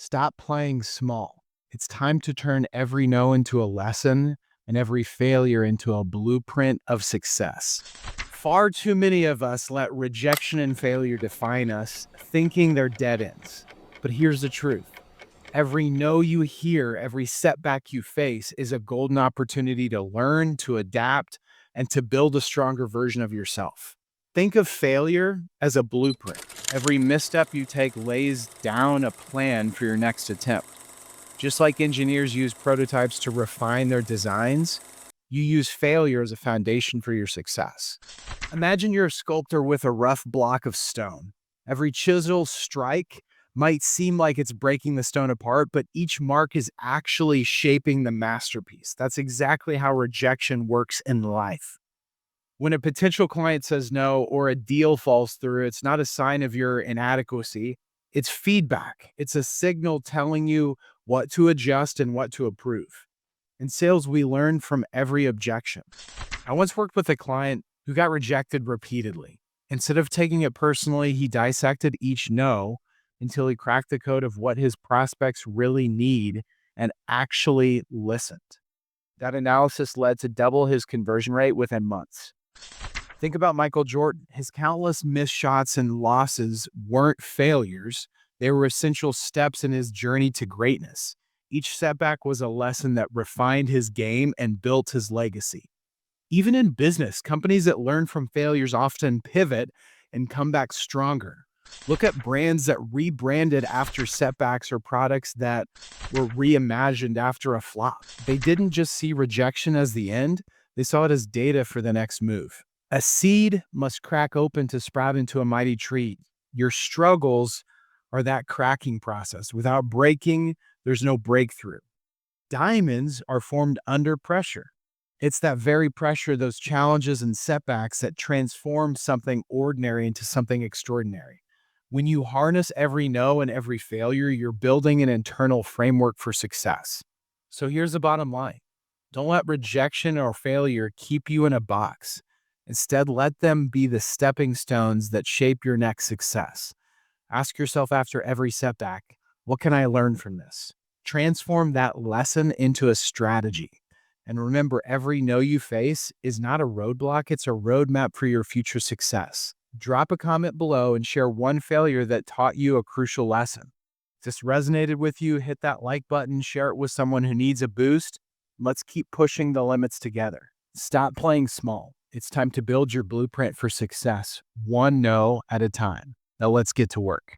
Stop playing small. It's time to turn every no into a lesson and every failure into a blueprint of success. Far too many of us let rejection and failure define us, thinking they're dead ends. But here's the truth. Every no you hear, every setback you face is a golden opportunity to learn, to adapt, and to build a stronger version of yourself. Think of failure as a blueprint. Every misstep you take lays down a plan for your next attempt. Just like engineers use prototypes to refine their designs, you use failure as a foundation for your success. Imagine you're a sculptor with a rough block of stone. Every chisel strike might seem like it's breaking the stone apart, but each mark is actually shaping the masterpiece. That's exactly how rejection works in life. When a potential client says no or a deal falls through, it's not a sign of your inadequacy. It's feedback. It's a signal telling you what to adjust and what to improve. In sales, we learn from every objection. I once worked with a client who got rejected repeatedly. Instead of taking it personally, he dissected each no until he cracked the code of what his prospects really need and actually listened. That analysis led to double his conversion rate within months. Think about Michael Jordan. His countless missed shots and losses weren't failures. They were essential steps in his journey to greatness. Each setback was a lesson that refined his game and built his legacy. Even in business, companies that learn from failures often pivot and come back stronger. Look at brands that rebranded after setbacks or products that were reimagined after a flop. They didn't just see rejection as the end, they saw it as data for the next move. A seed must crack open to sprout into a mighty tree. Your struggles are that cracking process. Without breaking, there's no breakthrough. Diamonds are formed under pressure. It's that very pressure, those challenges and setbacks that transform something ordinary into something extraordinary. When you harness every no and every failure, you're building an internal framework for success. So here's the bottom line. Don't let rejection or failure keep you in a box. Instead, let them be the stepping stones that shape your next success. Ask yourself after every setback, what can I learn from this? Transform that lesson into a strategy. And remember, every no you face is not a roadblock, it's a roadmap for your future success. Drop a comment below and share one failure that taught you a crucial lesson. If this resonated with you, hit that like button, share it with someone who needs a boost. Let's keep pushing the limits together. Stop playing small. It's time to build your blueprint for success, one no at a time. Now let's get to work.